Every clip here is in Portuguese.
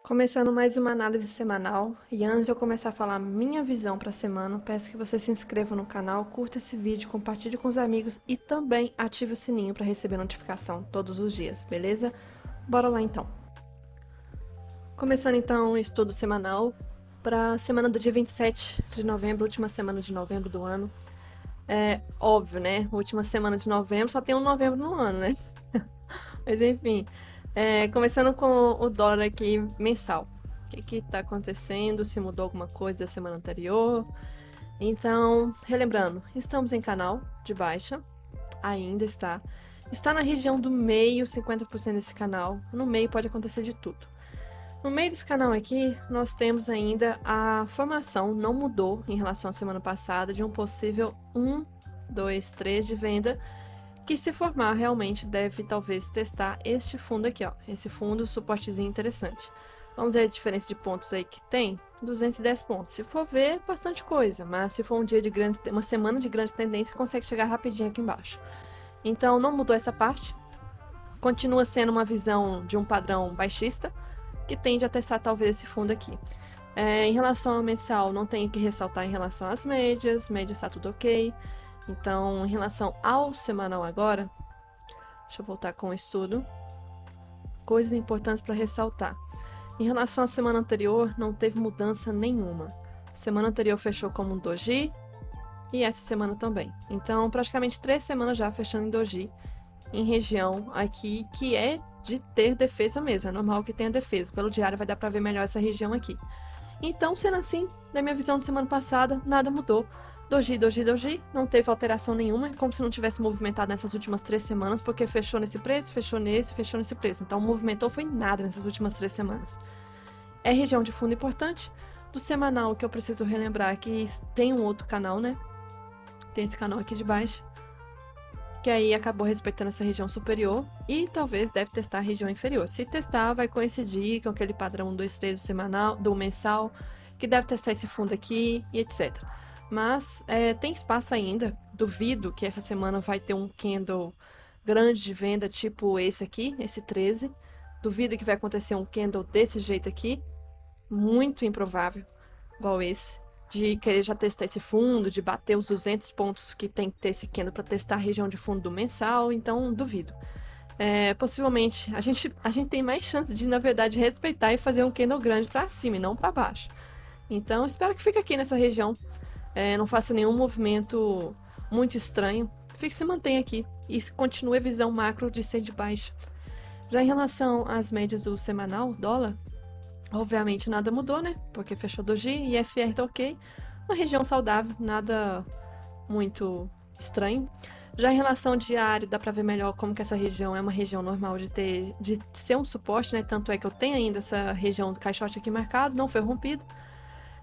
Começando mais uma análise semanal, e antes de eu começar a falar minha visão para a semana, peço que você se inscreva no canal, curta esse vídeo, compartilhe com os amigos e também ative o sininho para receber notificação todos os dias, beleza? Bora lá então. Começando então o estudo semanal para a semana do dia 27 de novembro, última semana de novembro do ano. É óbvio, né? Última semana de novembro, só tem um novembro no ano, né? Mas enfim, começando com o dólar aqui mensal. O que está acontecendo? Se mudou alguma coisa da semana anterior? Então, relembrando, estamos em canal de baixa, ainda está. Está na região do meio, 50% desse canal. No meio pode acontecer de tudo. No meio desse canal aqui, nós temos ainda a formação, não mudou em relação à semana passada, de um possível 1, 2, 3 de venda, que se formar realmente deve talvez testar este fundo aqui, ó. Esse fundo, suportezinho interessante. Vamos ver a diferença de pontos aí que tem, 210 pontos. Se for ver, bastante coisa, mas se for uma semana de grande tendência, consegue chegar rapidinho aqui embaixo. Então, não mudou essa parte. Continua sendo uma visão de um padrão baixista, que tende a testar talvez esse fundo aqui. Em relação ao mensal, não tem que ressaltar em relação às médias está tudo ok. Então, em relação ao semanal agora, deixa eu voltar com o estudo. Coisas importantes para ressaltar. Em relação à semana anterior, não teve mudança nenhuma. Semana anterior fechou como um doji e essa semana também. Então, praticamente 3 semanas já fechando em doji, em região aqui que é de ter defesa mesmo. É normal que tenha defesa. Pelo diário vai dar para ver melhor essa região aqui. Então, sendo assim, na minha visão de semana passada, nada mudou. Doji, não teve alteração nenhuma, como se não tivesse movimentado nessas últimas 3 semanas, porque fechou nesse preço, fechou nesse preço. Então, movimentou foi nada nessas últimas 3 semanas. É região de fundo importante. Do semanal, que eu preciso relembrar que tem um outro canal, né? Tem esse canal aqui de baixo, que aí acabou respeitando essa região superior e talvez deve testar a região inferior. Se testar, vai coincidir com aquele padrão 2, 3 do semanal, do mensal, que deve testar esse fundo aqui e etc. Mas tem espaço ainda. Duvido que essa semana vai ter um candle grande de venda, tipo esse aqui, esse 13. Duvido que vai acontecer um candle desse jeito aqui. Muito improvável, igual esse. De querer já testar esse fundo, de bater os 200 pontos que tem que ter esse candle para testar a região de fundo do mensal, então duvido. Possivelmente, a gente tem mais chance de, na verdade, respeitar e fazer um candle grande para cima e não para baixo. Então, espero que fique aqui nessa região. Não faça nenhum movimento muito estranho. Fique, se mantenha aqui e continue a visão macro de ser de baixa. Já em relação às médias do semanal, dólar, obviamente nada mudou, né? Porque fechou doji e FR tá ok. Uma região saudável, nada muito estranho. Já em relação ao diário, dá pra ver melhor como que essa região é uma região normal de ser um suporte, né? Tanto é que eu tenho ainda essa região do caixote aqui marcado, não foi rompido.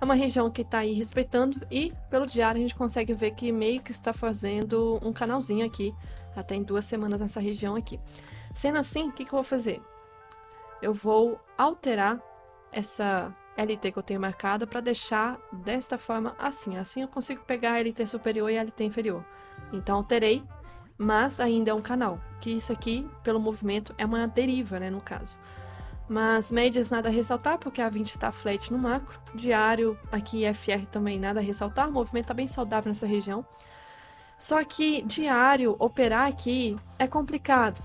É uma região que está aí respeitando e pelo diário a gente consegue ver que meio que está fazendo um canalzinho aqui, até em 2 semanas nessa região aqui. Sendo assim, o que eu vou fazer? Eu vou alterar essa LT que eu tenho marcada para deixar desta forma assim. Assim eu consigo pegar a LT superior e a LT inferior. Então alterei, mas ainda é um canal. Que isso aqui, pelo movimento, é uma deriva, né, no caso. Mas médias nada a ressaltar, porque a 20 está flat no macro. Diário, aqui FR também nada a ressaltar. O movimento está bem saudável nessa região. Só que diário, operar aqui é complicado.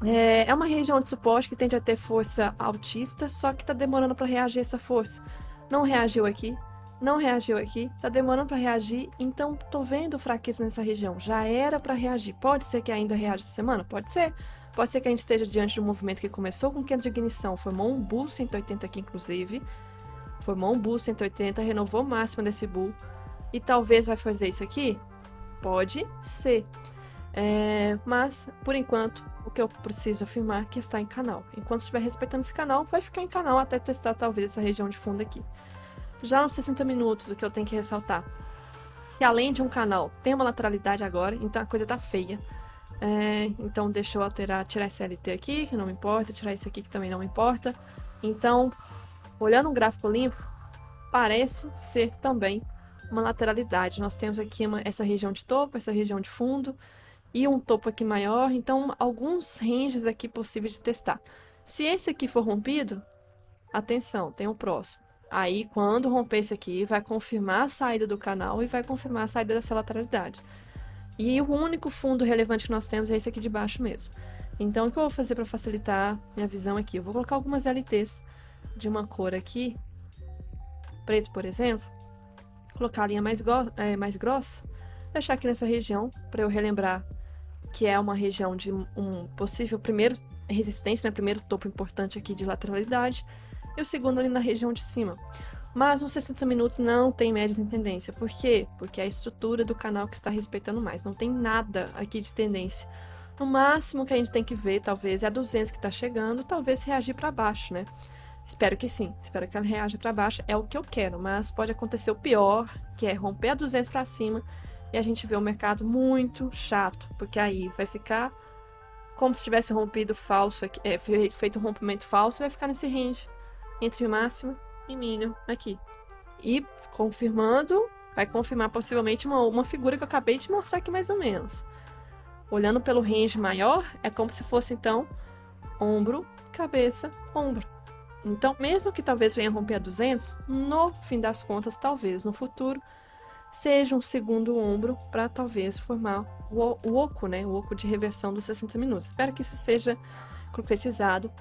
É uma região de suporte que tende a ter força altista, só que está demorando para reagir essa força. Não reagiu aqui, não reagiu aqui, está demorando para reagir, então tô vendo fraqueza nessa região. Já era para reagir. Pode ser que ainda reaja essa semana? Pode ser. Pode ser que a gente esteja diante de um movimento que começou com queda de ignição, formou um bull 180 aqui, inclusive. Formou um bull 180, renovou máxima desse bull. E talvez vai fazer isso aqui? Pode ser. Mas, por enquanto, o que eu preciso afirmar é que está em canal. Enquanto estiver respeitando esse canal, vai ficar em canal até testar talvez essa região de fundo aqui. Já nos 60 minutos, o que eu tenho que ressaltar? Que além de um canal, tem uma lateralidade agora, então a coisa tá feia. Então deixa eu tirar esse LT aqui, que não me importa, tirar esse aqui que também não me importa. Então, olhando um gráfico limpo, parece ser também uma lateralidade. Nós temos aqui essa região de topo, essa região de fundo e um topo aqui maior, então alguns ranges aqui possíveis de testar. Se esse aqui for rompido, Atenção, tem o próximo. Aí, quando romper esse aqui, vai confirmar a saída do canal e vai confirmar a saída dessa lateralidade. E o único fundo relevante que nós temos é esse aqui de baixo mesmo. Então, o que eu vou fazer para facilitar minha visão aqui? Eu vou colocar algumas LTs de uma cor aqui, preto, por exemplo. Colocar a linha mais grossa, deixar aqui nessa região, para eu relembrar que é uma região de um possível primeiro resistência, né? Primeiro topo importante aqui de lateralidade, e o segundo ali na região de cima. Mas nos 60 minutos não tem médias em tendência. Por quê? Porque é a estrutura do canal que está respeitando mais. Não tem nada aqui de tendência. No máximo que a gente tem que ver, talvez, é a 200 que está chegando, talvez reagir para baixo, né? Espero que sim. Espero que ela reaja para baixo. É o que eu quero, mas pode acontecer o pior, que é romper a 200 para cima e a gente vê o mercado muito chato, porque aí vai ficar como se tivesse rompido falso, feito um rompimento falso, vai ficar nesse range entre máxima e mínimo aqui. E confirmando, vai confirmar possivelmente uma figura que eu acabei de mostrar aqui mais ou menos. Olhando pelo range maior, é como se fosse então ombro, cabeça, ombro. Então, mesmo que talvez venha romper a 200, no fim das contas, talvez no futuro, seja um segundo ombro para talvez formar o oco, né? O oco de reversão dos 60 minutos. Espero que isso seja concretizado.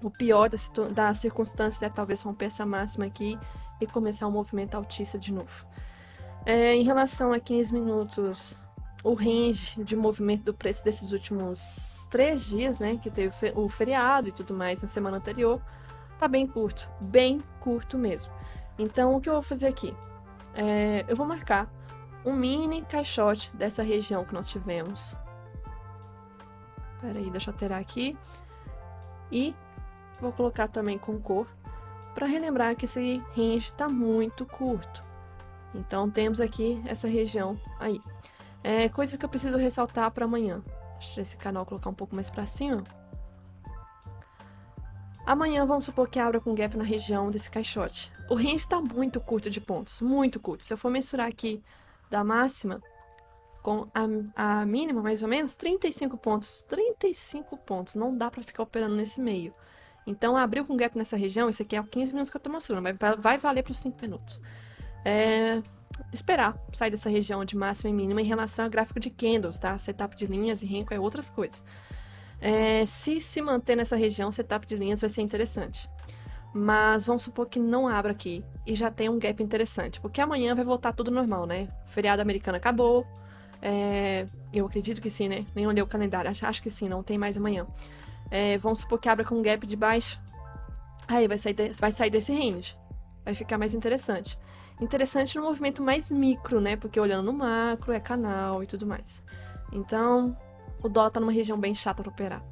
O pior da circunstância é talvez romper essa máxima aqui e começar um movimento altista de novo. Em relação a 15 minutos, o range de movimento do preço desses últimos 3 dias, né? Que teve o feriado e tudo mais na semana anterior, tá bem curto mesmo. Então, o que eu vou fazer aqui? Eu vou marcar um mini caixote dessa região que nós tivemos. Peraí, deixa eu alterar aqui. E vou colocar também com cor, para relembrar que esse range está muito curto. Então, temos aqui essa região aí. Coisas que eu preciso ressaltar para amanhã. Deixa eu tirar esse canal e colocar um pouco mais para cima. Amanhã vamos supor que abra com gap na região desse caixote. O range está muito curto de pontos, muito curto. Se eu for mensurar aqui da máxima com a mínima, mais ou menos, 35 pontos. 35 pontos, não dá para ficar operando nesse meio. Então, abriu com gap nessa região, isso aqui é 15 minutos que eu tô mostrando, mas vai valer para os 5 minutos. Esperar sair dessa região de máxima e mínima em relação ao gráfico de candles, tá? Setup de linhas e Renko é outras coisas. Se manter nessa região, setup de linhas vai ser interessante. Mas vamos supor que não abra aqui e já tem um gap interessante, porque amanhã vai voltar tudo normal, né? O feriado americano acabou, eu acredito que sim, né? Nem olhei o calendário, acho que sim, não tem mais amanhã. Vamos supor que abra com um gap de baixo, aí vai sair desse range, vai ficar mais interessante. Interessante no movimento mais micro, né? Porque olhando no macro, é canal e tudo mais. Então, o dólar tá numa região bem chata para operar.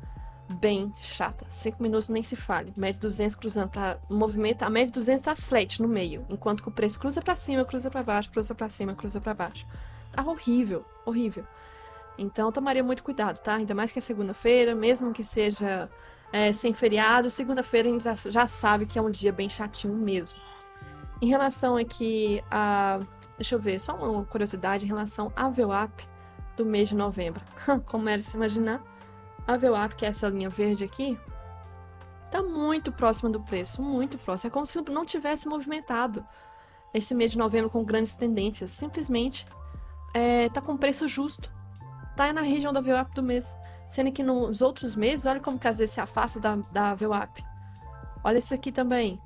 Bem chata. 5 minutos nem se fale. Média 200 cruzando para movimento. A média 200 tá flat no meio. Enquanto que o preço cruza para cima, cruza para baixo, cruza para cima, cruza para baixo. Tá horrível. Horrível. Então, tomaria muito cuidado, tá? Ainda mais que é segunda-feira. Mesmo que seja sem feriado. Segunda-feira a gente já sabe que é um dia bem chatinho mesmo. Em relação aqui a... Deixa eu ver. Só uma curiosidade em relação à VWAP do mês de novembro. Como era de se imaginar, a VWAP, que é essa linha verde aqui, tá muito próxima do preço, muito próxima. É como se não tivesse movimentado esse mês de novembro com grandes tendências. Simplesmente tá com preço justo. Tá na região da VWAP do mês. Sendo que nos outros meses, olha como que às vezes se afasta da VWAP. Olha esse aqui também.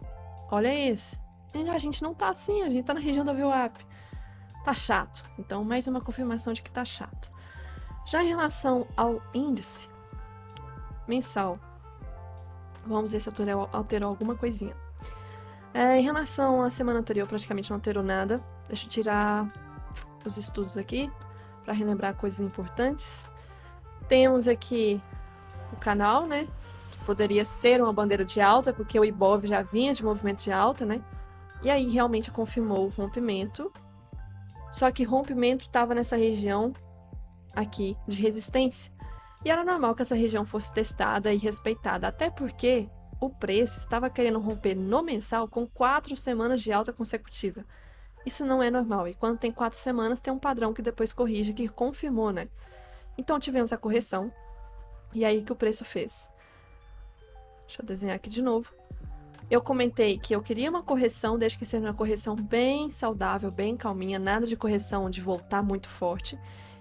Olha esse. E a gente não tá assim, a gente tá na região da VWAP. Tá chato. Então, mais uma confirmação de que tá chato. Já em relação ao índice mensal, vamos ver se alterou alguma coisinha. Em relação à semana anterior, praticamente não alterou nada. Deixa eu tirar os estudos aqui, para relembrar coisas importantes. Temos aqui o canal, né? Que poderia ser uma bandeira de alta, porque o Ibov já vinha de movimento de alta, né? E aí, realmente, confirmou o rompimento. Só que rompimento estava nessa região aqui de resistência. E era normal que essa região fosse testada e respeitada, até porque o preço estava querendo romper no mensal com 4 semanas de alta consecutiva. Isso não é normal, e quando tem 4 semanas tem um padrão que depois corrige, que confirmou, né? Então tivemos a correção, e aí que o preço fez. Deixa eu desenhar aqui de novo. Eu comentei que eu queria uma correção, desde que seja uma correção bem saudável, bem calminha, nada de correção de voltar muito forte.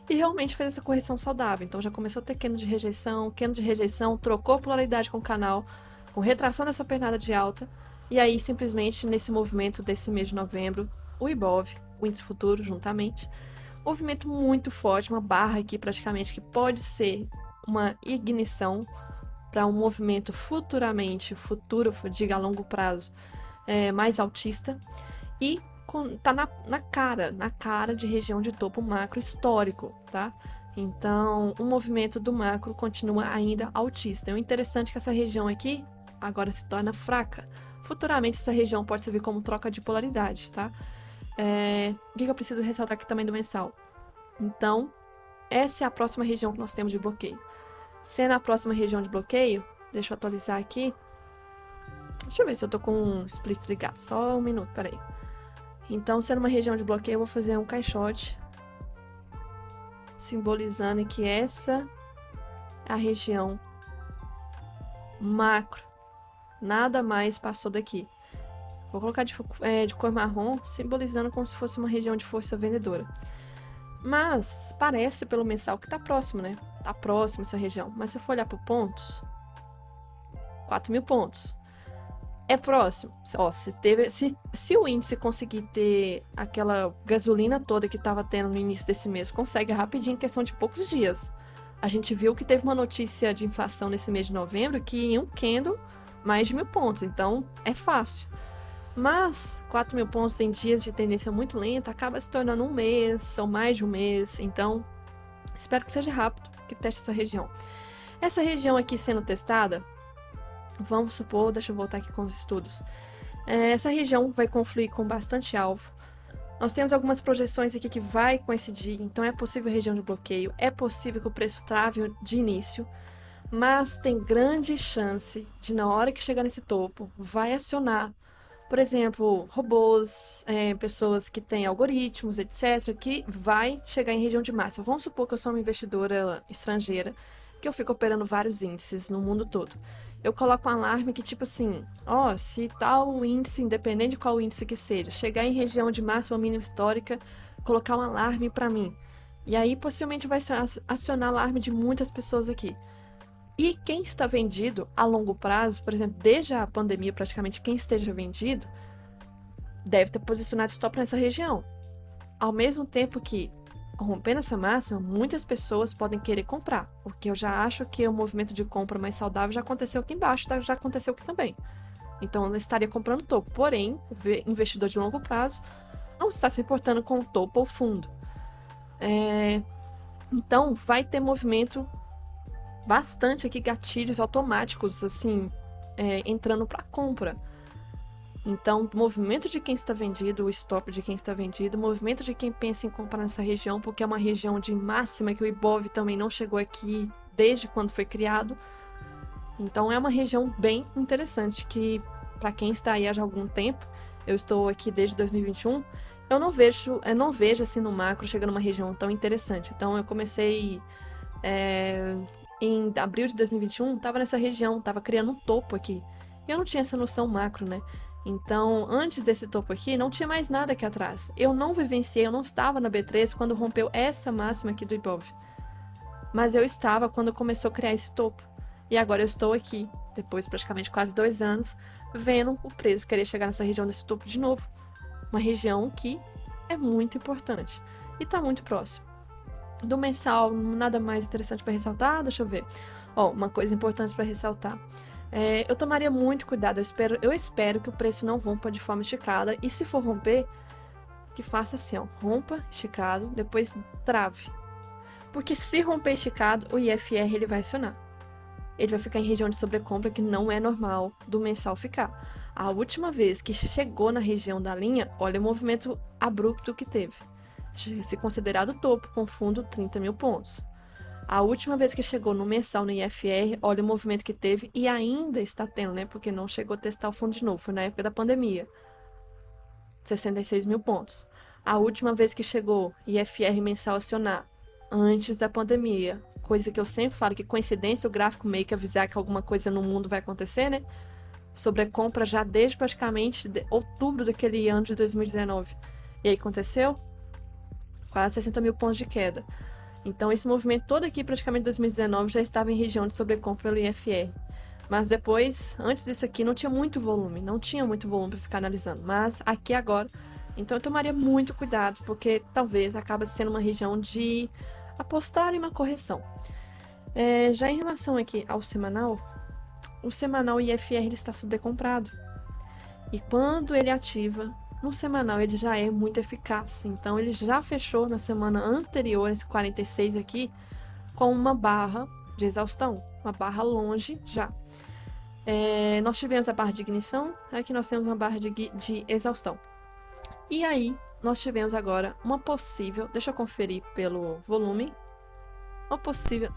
E realmente fez essa correção saudável. Então já começou a ter Keno de rejeição, trocou a polaridade com o canal, com retração dessa pernada de alta. E aí, simplesmente, nesse movimento desse mês de novembro, o Ibov, o índice futuro, juntamente, movimento muito forte, uma barra aqui praticamente que pode ser uma ignição para um movimento futuramente, futuro, diga a longo prazo, mais altista. E tá na cara de região de topo macro histórico, tá? Então, o movimento do macro continua ainda altista. É interessante que essa região aqui agora se torna fraca. Futuramente, essa região pode servir como troca de polaridade, tá? O que eu preciso ressaltar aqui também do mensal? Então, essa é a próxima região que nós temos de bloqueio. Sendo a próxima região de bloqueio, deixa eu atualizar aqui. Deixa eu ver se eu tô com um split ligado. Só um minuto, peraí. Então, sendo uma região de bloqueio, eu vou fazer um caixote, simbolizando que essa é a região macro. Nada mais passou daqui. Vou colocar de cor marrom, simbolizando como se fosse uma região de força vendedora. Mas parece pelo mensal que tá próximo, né? Tá próximo essa região. Mas se eu for olhar por pontos, 4.000 pontos. É próximo. Ó, se o índice conseguir ter aquela gasolina toda que estava tendo no início desse mês, consegue rapidinho em questão de poucos dias. A gente viu que teve uma notícia de inflação nesse mês de novembro que iam quendo mais de 1.000 pontos. Então, é fácil. Mas 4.000 pontos em dias de tendência muito lenta acaba se tornando um mês ou mais de um mês. Então, espero que seja rápido, que teste essa região. Essa região aqui sendo testada, vamos supor, deixa eu voltar aqui com os estudos. Essa região vai confluir com bastante alvo. Nós temos algumas projeções aqui que vai coincidir, então é possível região de bloqueio, é possível que o preço trave de início, mas tem grande chance de na hora que chegar nesse topo, vai acionar, por exemplo, robôs, pessoas que têm algoritmos, etc., que vai chegar em região de máxima. Vamos supor que eu sou uma investidora estrangeira, que eu fico operando vários índices no mundo todo. Eu coloco um alarme que, tipo assim, se tal índice, independente de qual índice que seja, chegar em região de máxima ou mínima histórica, colocar um alarme para mim. E aí, possivelmente, vai acionar alarme de muitas pessoas aqui. E quem está vendido a longo prazo, por exemplo, desde a pandemia, praticamente quem esteja vendido, deve ter posicionado stop nessa região. Ao mesmo tempo que, rompendo essa máxima, muitas pessoas podem querer comprar, porque eu já acho que o movimento de compra mais saudável já aconteceu aqui embaixo, já aconteceu aqui também. Então, eu estaria comprando topo. Porém, o investidor de longo prazo não está se importando com o topo ou fundo. Então, vai ter movimento bastante aqui, gatilhos automáticos, assim, entrando para compra. Então, movimento de quem está vendido, o stop de quem está vendido, movimento de quem pensa em comprar nessa região, porque é uma região de máxima que o Ibov também não chegou aqui desde quando foi criado. Então, é uma região bem interessante que, para quem está aí há já algum tempo, eu estou aqui desde 2021, eu não vejo assim no macro chegando numa região tão interessante. Então, eu comecei em abril de 2021, estava nessa região, estava criando um topo aqui. E eu não tinha essa noção macro, né? Então, antes desse topo aqui, não tinha mais nada aqui atrás. Eu não vivenciei, eu não estava na B3 quando rompeu essa máxima aqui do Ibov. Mas eu estava quando começou a criar esse topo. E agora eu estou aqui, depois de praticamente quase 2 anos, vendo o preço querer chegar nessa região desse topo de novo. Uma região que é muito importante e está muito próximo. Do mensal, nada mais interessante para ressaltar, deixa eu ver. Uma coisa importante para ressaltar. Eu tomaria muito cuidado, eu espero que o preço não rompa de forma esticada, e se for romper, que faça assim, rompa esticado, depois trave. Porque se romper esticado, o IFR ele vai acionar. Ele vai ficar em região de sobrecompra, que não é normal do mensal ficar. A última vez que chegou na região da linha, olha o movimento abrupto que teve. Se considerado topo, com fundo 30.000 pontos. A última vez que chegou no mensal no IFR, olha o movimento que teve e ainda está tendo, né? Porque não chegou a testar o fundo de novo, foi na época da pandemia. 66.000 pontos. A última vez que chegou IFR mensal acionar, antes da pandemia, coisa que eu sempre falo, que coincidência o gráfico meio que avisar que alguma coisa no mundo vai acontecer, né? sobrecompra já desde praticamente outubro daquele ano de 2019. E aí aconteceu? Quase 60 mil pontos de queda. Então esse movimento todo aqui, praticamente 2019, já estava em região de sobrecompra pelo IFR. Mas depois, antes disso aqui, não tinha muito volume para ficar analisando. Mas aqui agora, então eu tomaria muito cuidado, porque talvez acabe sendo uma região de apostar em uma correção. Já em relação aqui ao semanal, o semanal IFR ele está sobrecomprado. E quando ele ativa, no semanal ele já é muito eficaz. Então ele já fechou na semana anterior, esse 46 aqui, com uma barra de exaustão, uma barra longe já. Nós tivemos a barra de ignição, aqui nós temos uma barra de exaustão. E aí, nós tivemos agora uma possível, deixa eu conferir pelo volume, uma possível,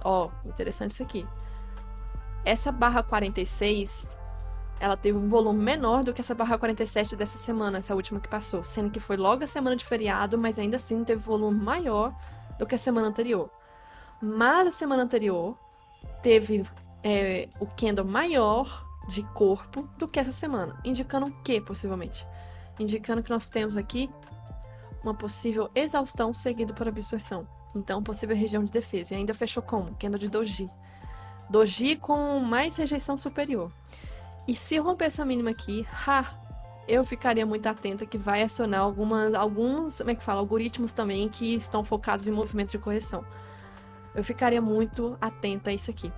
interessante isso aqui. Essa barra 46, ela teve um volume menor do que essa barra 47 dessa semana, essa última que passou, sendo que foi logo a semana de feriado, mas ainda assim teve volume maior do que a semana anterior. Mas a semana anterior teve o candle maior de corpo do que essa semana, indicando o que, possivelmente? Indicando que nós temos aqui uma possível exaustão seguido por absorção. Então, possível região de defesa. E ainda fechou como? Candle de doji. Doji com mais rejeição superior. E se romper essa mínima aqui, eu ficaria muito atenta que vai acionar alguns, algoritmos também que estão focados em movimento de correção. Eu ficaria muito atenta a isso aqui.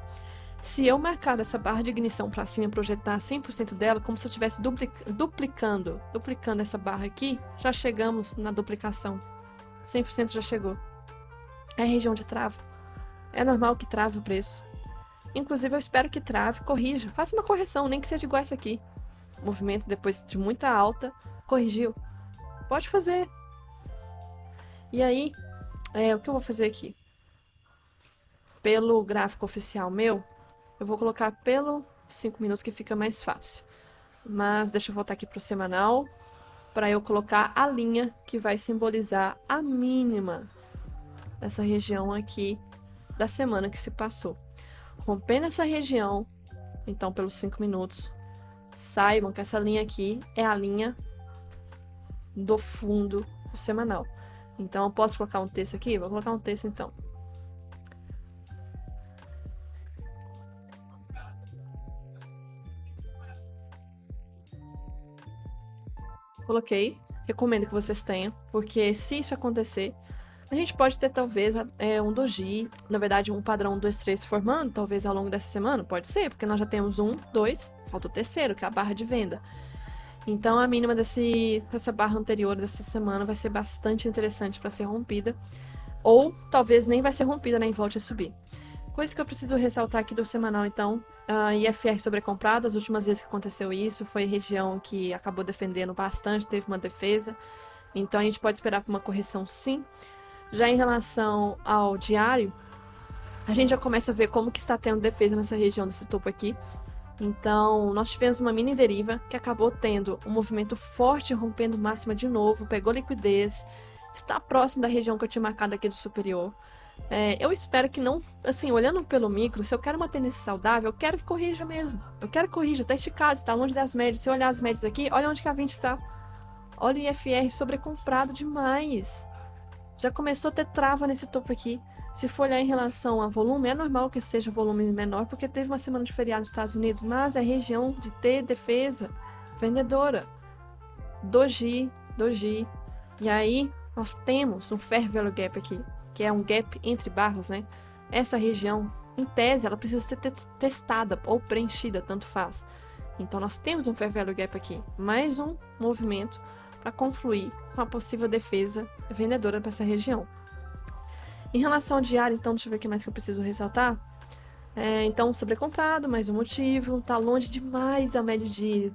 Se eu marcar essa barra de ignição para cima e projetar 100% dela, como se eu estivesse duplicando essa barra aqui, já chegamos na duplicação. 100% já chegou. É a região de trava. É normal que trave o preço. Inclusive, eu espero que trave, corrija. Faça uma correção, nem que seja igual essa aqui. O movimento, depois de muita alta, corrigiu. Pode fazer. E aí, o que eu vou fazer aqui? Pelo gráfico oficial meu, eu vou colocar pelo 5 minutos que fica mais fácil. Mas deixa eu voltar aqui para o semanal, para eu colocar a linha que vai simbolizar a mínima dessa região aqui da semana que se passou. Rompendo essa região, então pelos 5 minutos, saibam que essa linha aqui é a linha do fundo do semanal. Então eu posso colocar um texto aqui? Vou colocar um texto então. Coloquei, recomendo que vocês tenham, porque se isso acontecer, a gente pode ter talvez um doji, na verdade um padrão 2, 3 se formando, talvez ao longo dessa semana, pode ser, porque nós já temos 1, 2, falta o terceiro, que é a barra de venda. Então a mínima dessa barra anterior dessa semana vai ser bastante interessante para ser rompida, ou talvez nem vai ser rompida, nem volte a subir. Coisa que eu preciso ressaltar aqui do semanal, então, IFR sobrecomprado, as últimas vezes que aconteceu isso, foi região que acabou defendendo bastante, teve uma defesa, então a gente pode esperar por uma correção sim. Já em relação ao diário, a gente já começa a ver como que está tendo defesa nessa região desse topo aqui. Então, nós tivemos uma mini deriva que acabou tendo um movimento forte, rompendo máxima de novo, pegou liquidez, está próximo da região que eu tinha marcado aqui do superior. Eu espero que não, assim, olhando pelo micro, se eu quero uma tendência saudável, eu quero que corrija mesmo. Eu quero que corrija, tá esticado, está longe das médias. Se eu olhar as médias aqui, olha onde que a 20 está. Olha o IFR sobrecomprado demais. Já começou a ter trava nesse topo aqui. Se for olhar em relação a volume, é normal que seja volume menor, porque teve uma semana de feriado nos Estados Unidos, mas é região de ter defesa vendedora. Doji. E aí, nós temos um Fair Value Gap aqui, que é um gap entre barras, né? Essa região, em tese, ela precisa ser testada ou preenchida, tanto faz. Então, nós temos um Fair Value Gap aqui. Mais um movimento para confluir com a possível defesa vendedora para essa região. Em relação ao diário, então, deixa eu ver o que mais que eu preciso ressaltar. Então, sobrecomprado, mais um motivo. Tá longe demais a média de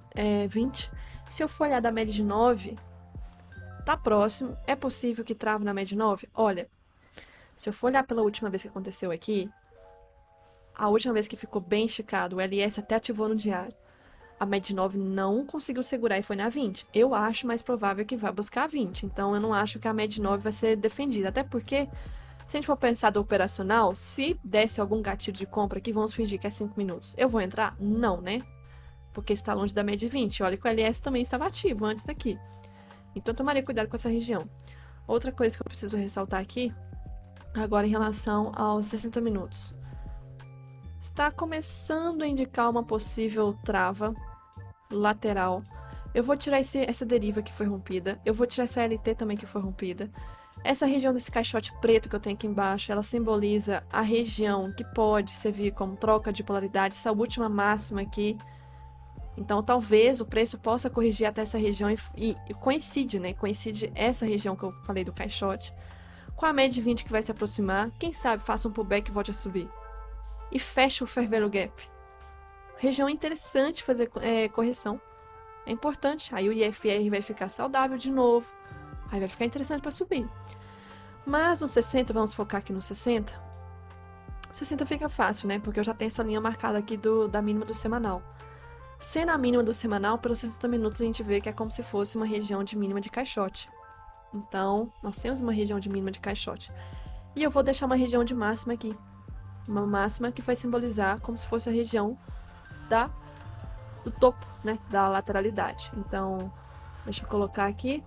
20. Se eu for olhar da média de 9, tá próximo. É possível que trave na média de 9? Olha, se eu for olhar pela última vez que aconteceu aqui, a última vez que ficou bem esticado, o LS até ativou no diário. A média de 9 não conseguiu segurar e foi na 20. Eu acho mais provável que vá buscar a 20. Então, eu não acho que a média de 9 vai ser defendida. Até porque, se a gente for pensar do operacional, se desse algum gatilho de compra aqui, vamos fingir que é 5 minutos. Eu vou entrar? Não, né? porque está longe da média de 20. Olha que o LS também estava ativo antes daqui. Então, tomaria cuidado com essa região. Outra coisa que eu preciso ressaltar aqui, agora em relação aos 60 minutos. Está começando a indicar uma possível trava lateral. Eu vou tirar essa deriva que foi rompida. Eu vou tirar essa LT também que foi rompida. Essa região desse caixote preto que eu tenho aqui embaixo, ela simboliza a região que pode servir como troca de polaridade, essa última máxima aqui. Então, talvez o preço possa corrigir até essa região e coincide, né? Coincide essa região que eu falei do caixote com a média de 20 que vai se aproximar. Quem sabe faça um pullback e volte a subir. E fecha o Fair Value Gap. Região interessante fazer correção. É importante. Aí o IFR vai ficar saudável de novo. Aí vai ficar interessante para subir. Mas no 60, vamos focar aqui no 60. O 60 fica fácil, né? Porque eu já tenho essa linha marcada aqui da mínima do semanal. Sendo a mínima do semanal, pelos 60 minutos a gente vê que é como se fosse uma região de mínima de caixote. Então, nós temos uma região de mínima de caixote. E eu vou deixar uma região de máxima aqui. Uma máxima que vai simbolizar como se fosse a região do topo, né? Da lateralidade. Então, deixa eu colocar aqui.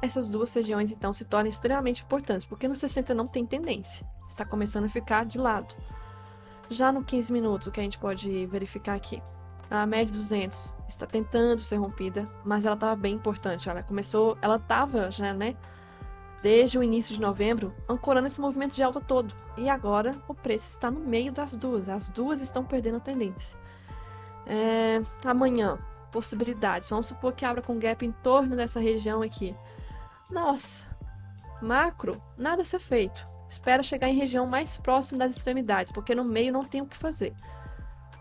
Essas duas regiões, então, se tornam extremamente importantes, porque no 60 não tem tendência. Está começando a ficar de lado. Já no 15 minutos, o que a gente pode verificar aqui? A média 200 está tentando ser rompida, mas ela estava bem importante. Ela estava já, né? Desde o início de novembro, ancorando esse movimento de alta todo. E agora o preço está no meio das duas. As duas estão perdendo a tendência. Amanhã, possibilidades. Vamos supor que abra com gap em torno dessa região aqui. Nossa, macro, nada a ser feito. Espera chegar em região mais próxima das extremidades, porque no meio não tem o que fazer.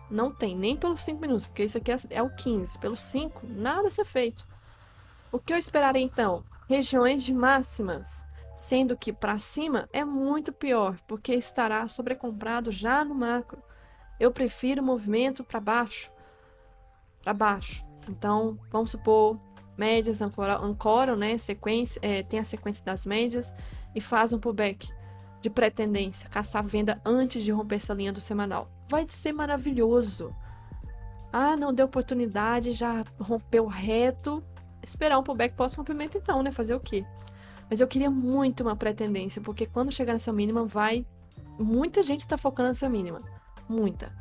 Não tem, nem pelos 5 minutos, porque isso aqui é o 15. Pelos 5, nada a ser feito. O que eu esperaria então? Regiões de máximas, sendo que para cima é muito pior, porque estará sobrecomprado já no macro. Eu prefiro movimento para baixo. Para baixo. Então, vamos supor, médias ancoram, né? Tem a sequência das médias e faz um pullback de pré-tendência, caçar venda antes de romper essa linha do semanal. Vai ser maravilhoso. Ah, não deu oportunidade, já rompeu reto. Esperar um pullback pós-rompimento então, né? Fazer o quê? Mas eu queria muito uma pré-tendência, porque quando chegar nessa mínima muita gente está focando nessa mínima. Muita.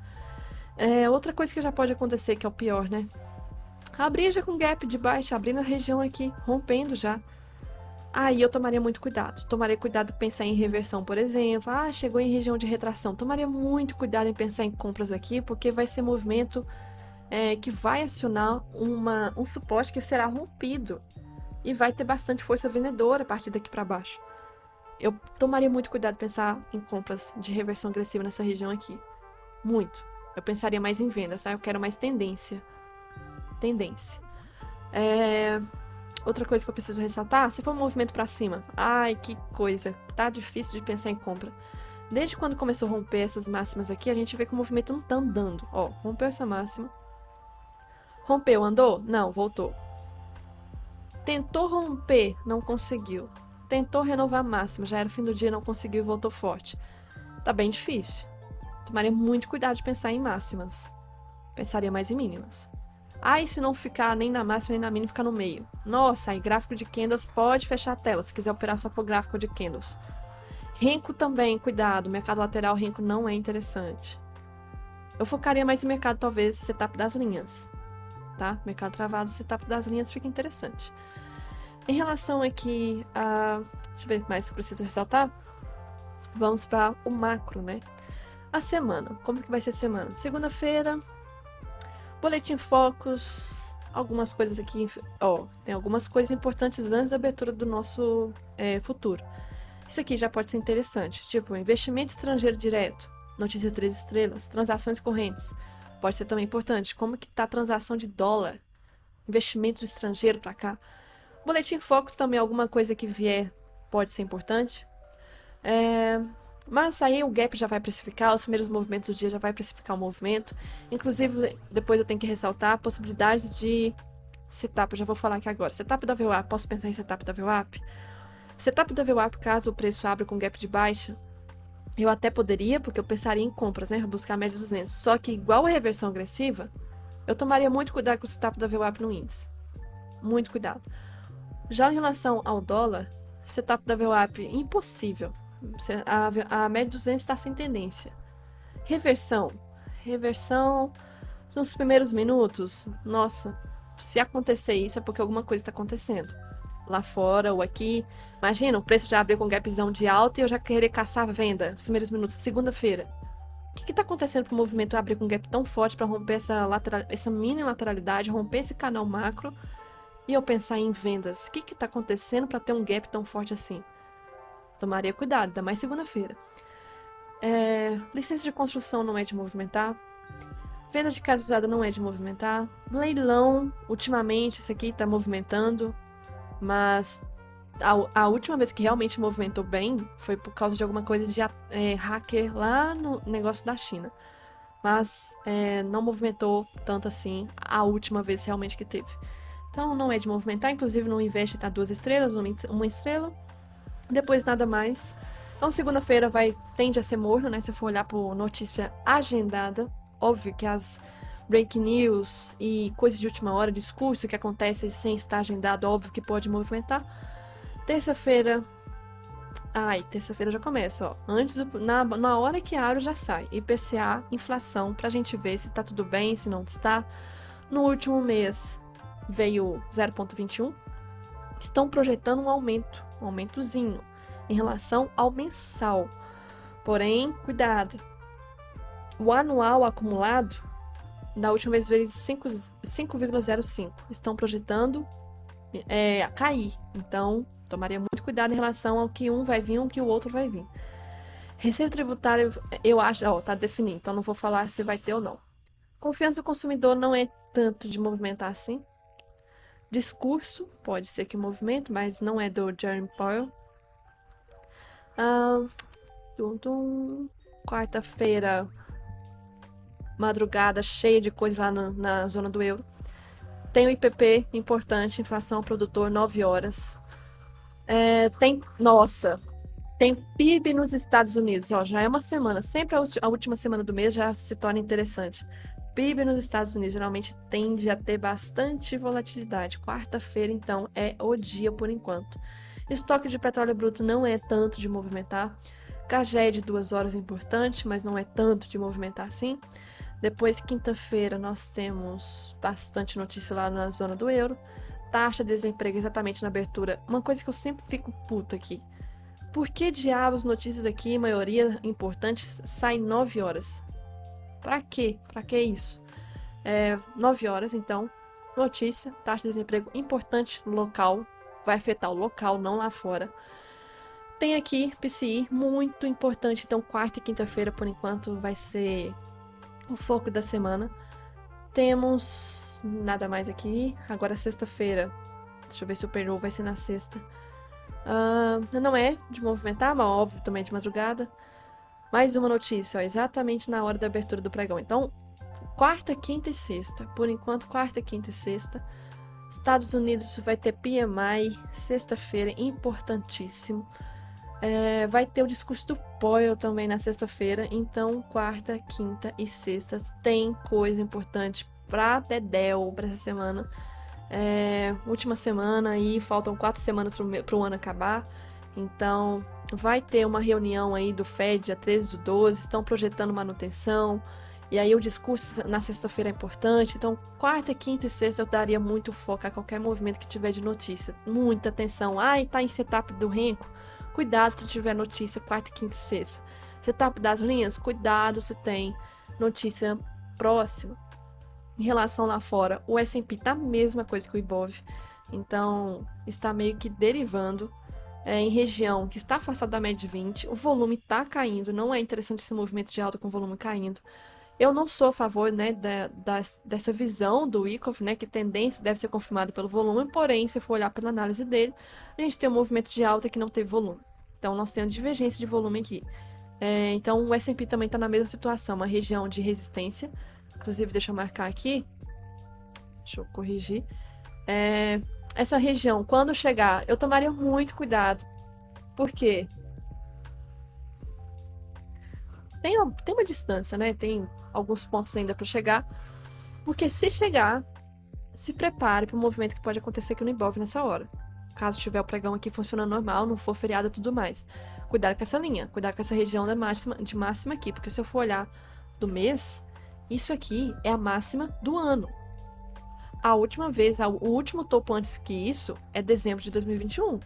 Outra coisa que já pode acontecer, que é o pior, né? Abrir já com gap de baixa, abrindo a região aqui, rompendo já. Aí eu tomaria muito cuidado. Tomaria cuidado em pensar em reversão, por exemplo. Ah, chegou em região de retração. Tomaria muito cuidado em pensar em compras aqui, porque vai ser movimento que vai acionar um suporte que será rompido. E vai ter bastante força vendedora a partir daqui para baixo. Eu tomaria muito cuidado em pensar em compras de reversão agressiva nessa região aqui. Muito. Eu pensaria mais em vendas, tá? Eu quero mais tendência. Tendência. Outra coisa que eu preciso ressaltar, se for um movimento para cima, ai, que coisa, tá difícil de pensar em compra. Desde quando começou a romper essas máximas aqui, a gente vê que o movimento não tá andando. Ó, rompeu essa máxima. Rompeu, andou? Não, voltou. Tentou romper, não conseguiu. Tentou renovar a máxima, já era o fim do dia, não conseguiu e voltou forte. Tá bem difícil. Tomaria muito cuidado de pensar em máximas. Pensaria mais em mínimas. E se não ficar nem na máxima nem na mínima, ficar no meio? Nossa, aí gráfico de candles pode fechar a tela, se quiser operar só por gráfico de candles. Renko também, cuidado, mercado lateral, Renko não é interessante. Eu focaria mais em mercado, talvez, setup das linhas. Tá? Mercado travado, setup das linhas fica interessante. Em relação aqui a... Deixa eu ver mais que eu preciso ressaltar. Vamos para o macro, né? A semana. Como que vai ser a semana? Segunda-feira... Boletim Focus, algumas coisas aqui, tem algumas coisas importantes antes da abertura do nosso futuro. Isso aqui já pode ser interessante, tipo investimento estrangeiro direto, notícia 3 estrelas, transações correntes, pode ser também importante, como que tá a transação de dólar, investimento estrangeiro para cá. Boletim Focus também, alguma coisa que vier pode ser importante. Mas aí o gap já vai precificar, os primeiros movimentos do dia já vai precificar o movimento. Inclusive, depois eu tenho que ressaltar possibilidades de setup, eu já vou falar aqui agora. Setup da VWAP, posso pensar em setup da VWAP? Setup da VWAP, caso o preço abra com gap de baixa, Eu até poderia, porque eu pensaria em compras, né? Buscar a média 200. Só que, igual a reversão agressiva, eu tomaria muito cuidado com o setup da VWAP no índice. Muito cuidado. Já em relação ao dólar, setup da VWAP, impossível. A média 200 está sem tendência. Reversão. Reversão nos primeiros minutos. Nossa, se acontecer isso é porque alguma coisa está acontecendo. Lá fora ou aqui. Imagina, o preço já abriu com gapzão de alta e eu já querer caçar a venda nos primeiros minutos, segunda-feira. O que está acontecendo para o movimento abrir com um gap tão forte para romper essa mini lateralidade, romper esse canal macro e eu pensar em vendas? O que está acontecendo para ter um gap tão forte assim? Tomaria cuidado, ainda mais segunda-feira. Licença de construção não é de movimentar. Venda de casa usada não é de movimentar. Leilão, ultimamente, isso aqui tá movimentando. Mas a última vez que realmente movimentou bem foi por causa de alguma coisa de hacker lá no negócio da China. Mas não movimentou tanto assim a última vez realmente que teve. Então não é de movimentar, inclusive no Invest tá 2 estrelas, uma estrela. Depois nada mais. Então segunda-feira tende a ser morno, né? Se eu for olhar por notícia agendada. Óbvio que as break news e coisas de última hora, discurso que acontece sem estar agendado, óbvio que pode movimentar. Terça-feira. Terça-feira já começa, ó. Na hora que abre já sai. IPCA, inflação, pra gente ver se tá tudo bem, se não está. No último mês veio 0,21. Estão projetando um aumentozinho em relação ao mensal. Porém, cuidado. O anual acumulado, da última vez veio 5,05. Estão projetando cair. Então, tomaria muito cuidado em relação ao que um vai vir e ao que o outro vai vir. Receita tributária, eu acho, tá definido. Então, não vou falar se vai ter ou não. Confiança do consumidor não é tanto de movimentar assim. Discurso, pode ser que movimento, mas não é do Jerome Powell. Quarta-feira, madrugada cheia de coisa lá na zona do euro. Tem o IPP, importante, inflação ao produtor, 9 horas. Tem PIB nos Estados Unidos, ó, já é uma semana. Sempre a última semana do mês já se torna interessante. PIB nos Estados Unidos geralmente tende a ter bastante volatilidade. Quarta-feira, então, é o dia por enquanto. Estoque de petróleo bruto não é tanto de movimentar. CAGED de 2 horas é importante, mas não é tanto de movimentar assim. Depois, quinta-feira, nós temos bastante notícia lá na zona do euro. Taxa de desemprego exatamente na abertura. Uma coisa que eu sempre fico puta aqui. Por que diabos notícias aqui, maioria importantes, saem 9 horas? Pra quê? Pra que isso? 9 horas, então. Notícia, taxa de desemprego importante local. Vai afetar o local, não lá fora. Tem aqui PCI, muito importante. Então, quarta e quinta-feira, por enquanto, vai ser o foco da semana. Temos nada mais aqui. Agora, sexta-feira. Deixa eu ver se o payroll vai ser na sexta. Não é de movimentar, mas óbvio, também é de madrugada. Mais uma notícia, ó, exatamente na hora da abertura do pregão. Então, quarta, quinta e sexta. Por enquanto, quarta, quinta e sexta. Estados Unidos vai ter PMI, sexta-feira, importantíssimo. Vai ter o discurso do Powell também na sexta-feira. Então, quarta, quinta e sexta tem coisa importante pra Dedéu pra essa semana. Última semana aí, faltam 4 semanas pro ano acabar. Então, vai ter uma reunião aí do Fed, dia 13/12, estão projetando manutenção, e aí o discurso na sexta-feira é importante. Então, quarta, quinta e sexta eu daria muito foco a qualquer movimento que tiver de notícia. Muita atenção. Tá em setup do Renko? Cuidado se tiver notícia quarta, quinta e sexta. Setup das linhas? Cuidado se tem notícia próxima. Em relação lá fora, o S&P tá a mesma coisa que o Ibov. Então, está meio que derivando em região que está afastada da média de 20, o volume está caindo, não é interessante esse movimento de alta com o volume caindo. Eu não sou a favor, né, dessa visão do Wyckoff, né, que tendência deve ser confirmada pelo volume, porém, se for olhar pela análise dele, a gente tem um movimento de alta que não teve volume. Então, nós temos divergência de volume aqui. Então, o S&P também está na mesma situação, uma região de resistência. Inclusive, deixa eu marcar aqui. Deixa eu corrigir. Essa região, quando chegar, eu tomaria muito cuidado. Por quê? tem uma distância, né? Tem alguns pontos ainda para chegar, porque se chegar, se prepare para o movimento que pode acontecer aqui no Ibov nessa hora. Caso tiver o pregão aqui funcionando normal, não for feriado e tudo mais. Cuidado com essa linha, cuidado com essa região de máxima aqui, porque se eu for olhar do mês, isso aqui é a máxima do ano. A última vez, o último topo antes que isso é dezembro de 2021.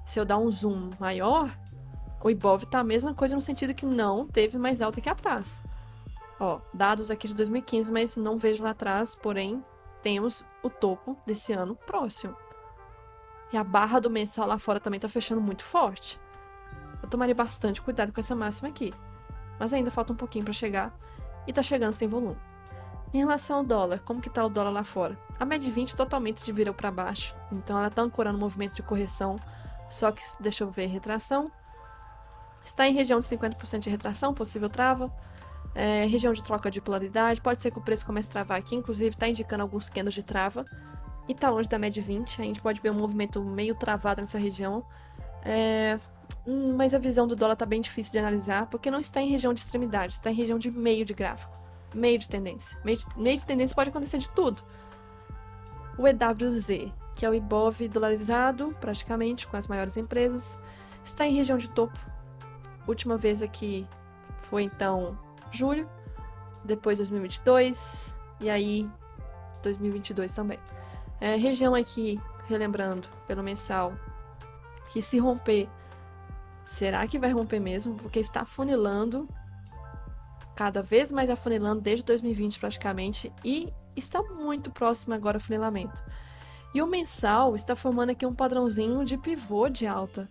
Se eu dar um zoom maior, o Ibov tá a mesma coisa no sentido que não teve mais alta que atrás. Ó, dados aqui de 2015, mas não vejo lá atrás, porém, temos o topo desse ano próximo. E a barra do mensal lá fora também tá fechando muito forte. Eu tomaria bastante cuidado com essa máxima aqui. Mas ainda falta um pouquinho para chegar. E tá chegando sem volume. Em relação ao dólar, como que tá o dólar lá fora? A média 20 totalmente virou para baixo. Então ela tá ancorando o movimento de correção. Só que, deixa eu ver, retração. Está em região de 50% de retração, possível trava. Região de troca de polaridade. Pode ser que o preço comece a travar aqui. Inclusive tá indicando alguns candles de trava. E tá longe da média 20, a gente pode ver um movimento meio travado nessa região. Mas a visão do dólar tá bem difícil de analisar, porque não está em região de extremidade, está em região de meio de gráfico, meio de tendência. Meio de tendência pode acontecer de tudo. O EWZ, que é o Ibov dolarizado, praticamente, com as maiores empresas, está em região de topo. Última vez aqui foi, então, julho, depois 2022, e aí 2022 também. Região aqui, relembrando, pelo mensal, que se romper, será que vai romper mesmo? Porque está afunilando, cada vez mais afunilando, desde 2020 praticamente, e está muito próximo agora ao funilamento. E o mensal está formando aqui um padrãozinho de pivô de alta.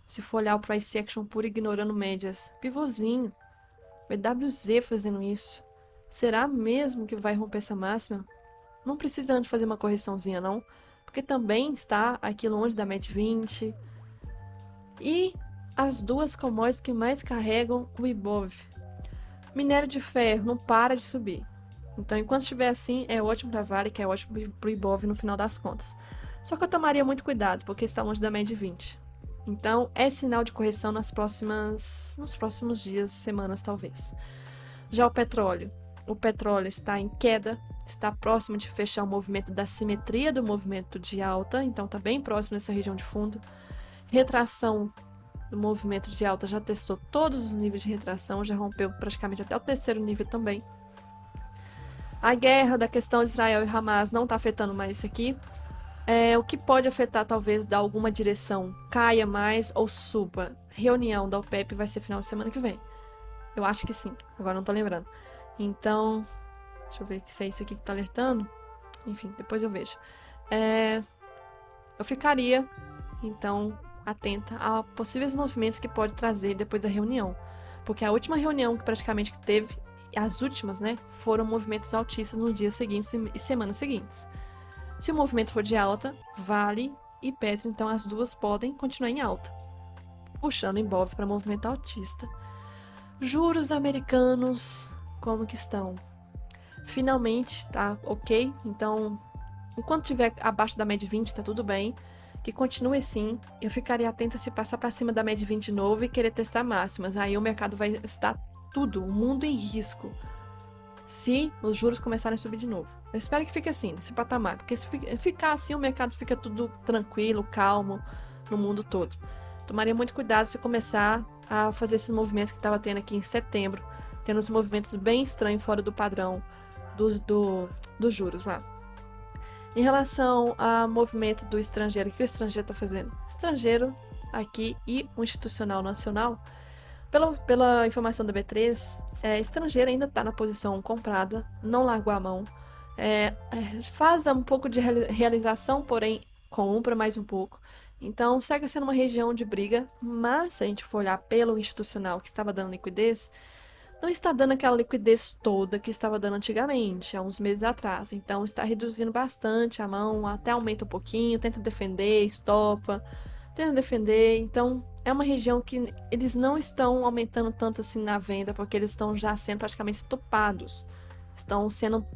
Se for olhar o price action puro ignorando médias, pivôzinho, o EWZ fazendo isso. Será mesmo que vai romper essa máxima? Não precisa de fazer uma correçãozinha, não. Porque também está aqui longe da média 20. E as duas commodities que mais carregam o Ibov. Minério de ferro não para de subir. Então, enquanto estiver assim, é ótimo para Vale, que é ótimo para o Ibov no final das contas. Só que eu tomaria muito cuidado, porque está longe da média 20. Então, é sinal de correção nos próximos dias, semanas talvez. Já o petróleo está em queda. Está próximo de fechar o movimento da simetria do movimento de alta, então está bem próximo dessa região de fundo. Retração do movimento de alta já testou todos os níveis de retração, já rompeu praticamente até o terceiro nível também. A guerra da questão de Israel e Hamas não está afetando mais isso aqui. O que pode afetar, talvez, dar alguma direção, caia mais ou suba. Reunião da OPEP vai ser final de semana que vem. Eu acho que sim, agora não estou lembrando. Então, deixa eu ver se é isso aqui que tá alertando. Enfim, depois eu vejo. Eu ficaria, então, atenta a possíveis movimentos que pode trazer depois da reunião. Porque a última reunião que praticamente teve, as últimas, né, foram movimentos altistas nos dias seguintes e semanas seguintes. Se o movimento for de alta, Vale e Petro, então as duas podem continuar em alta, puxando o Ibov para movimento altista. Juros americanos, como que estão? Finalmente, tá ok? Então, enquanto estiver abaixo da média 20, tá tudo bem. Que continue assim. Eu ficaria atenta se passar para cima da média 20 de novo e querer testar máximas. Aí o mercado vai estar tudo, o mundo em risco, se os juros começarem a subir de novo. Eu espero que fique assim, nesse patamar. Porque se ficar assim, o mercado fica tudo tranquilo, calmo, no mundo todo. Tomaria muito cuidado se começar a fazer esses movimentos que estava tendo aqui em setembro. Tendo uns movimentos bem estranhos fora do padrão dos juros lá. Em relação ao movimento do estrangeiro, o que o estrangeiro está fazendo? Estrangeiro aqui e o institucional nacional, pela informação da B3, estrangeiro ainda está na posição comprada, não largou a mão, faz um pouco de realização, porém compra mais um pouco. Então segue sendo uma região de briga, mas se a gente for olhar pelo institucional que estava dando liquidez, não está dando aquela liquidez toda que estava dando antigamente, há uns meses atrás. Então está reduzindo bastante a mão, até aumenta um pouquinho, tenta defender, estopa, tenta defender. Então é uma região que eles não estão aumentando tanto assim na venda, porque eles estão já sendo praticamente estopados. Estão sendo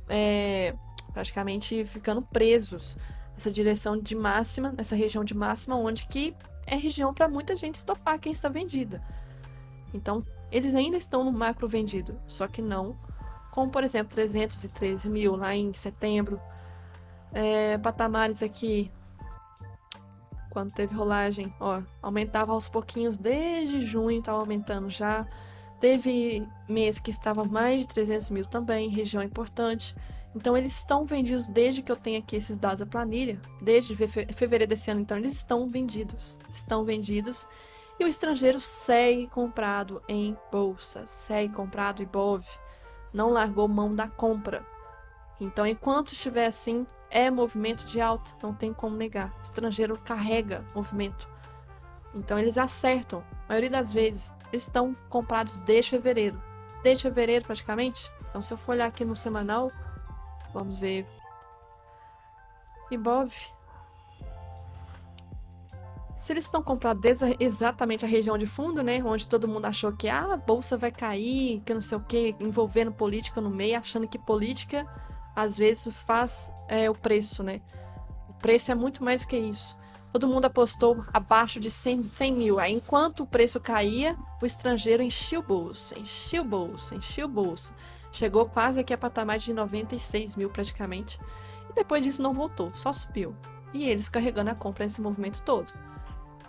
praticamente ficando presos nessa direção de máxima, nessa região de máxima, onde que é região para muita gente estopar quem está vendida. Então, eles ainda estão no macro vendido, só que não como, por exemplo, 313 mil lá em setembro, patamares aqui, quando teve rolagem, ó, aumentava aos pouquinhos, desde junho estava aumentando já, teve mês que estava mais de 300 mil também, região importante. Então, eles estão vendidos desde que eu tenho aqui esses dados da planilha, desde fevereiro desse ano, então eles estão vendidos, e o estrangeiro segue comprado em bolsa, segue comprado em Ibov, não largou mão da compra. Então, enquanto estiver assim, é movimento de alta, não tem como negar. O estrangeiro carrega movimento. Então, eles acertam. A maioria das vezes, eles estão comprados desde fevereiro praticamente. Então, se eu for olhar aqui no semanal, vamos ver. Ibov. Se eles estão comprados desde exatamente a região de fundo, né, onde todo mundo achou que a bolsa vai cair, que não sei o que, envolvendo política no meio, achando que política às vezes faz o preço, né? O preço é muito mais do que isso. Todo mundo apostou abaixo de 100 mil. Aí, enquanto o preço caía, o estrangeiro enchia o bolso, enchia o bolso, enchia o bolso. Chegou quase aqui a patamar de 96 mil praticamente. E depois disso não voltou, só subiu. E eles carregando a compra nesse movimento todo.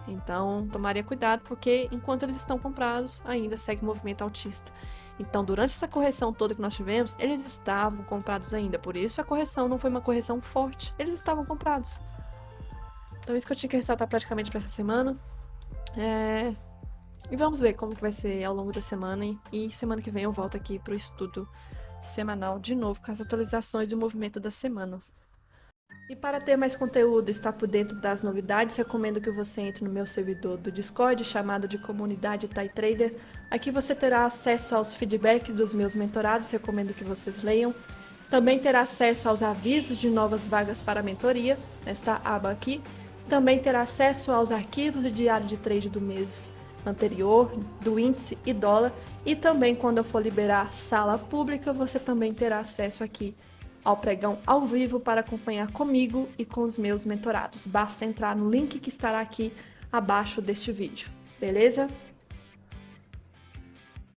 Então, tomaria cuidado, porque enquanto eles estão comprados, ainda segue o movimento altista. Então, durante essa correção toda que nós tivemos, eles estavam comprados ainda. Por isso, a correção não foi uma correção forte. Eles estavam comprados. Então, isso que eu tinha que ressaltar praticamente para essa semana. E vamos ver como que vai ser ao longo da semana. E semana que vem eu volto aqui para o estudo semanal de novo, com as atualizações do movimento da semana. E para ter mais conteúdo e estar por dentro das novidades, recomendo que você entre no meu servidor do Discord, chamado de Comunidade TAI Trader. Aqui você terá acesso aos feedbacks dos meus mentorados, recomendo que vocês leiam. Também terá acesso aos avisos de novas vagas para mentoria, nesta aba aqui. Também terá acesso aos arquivos de diário de trade do mês anterior, do índice e dólar. E também, quando eu for liberar sala pública, você também terá acesso aqui ao pregão ao vivo para acompanhar comigo e com os meus mentorados. Basta entrar no link que estará aqui abaixo deste vídeo, beleza?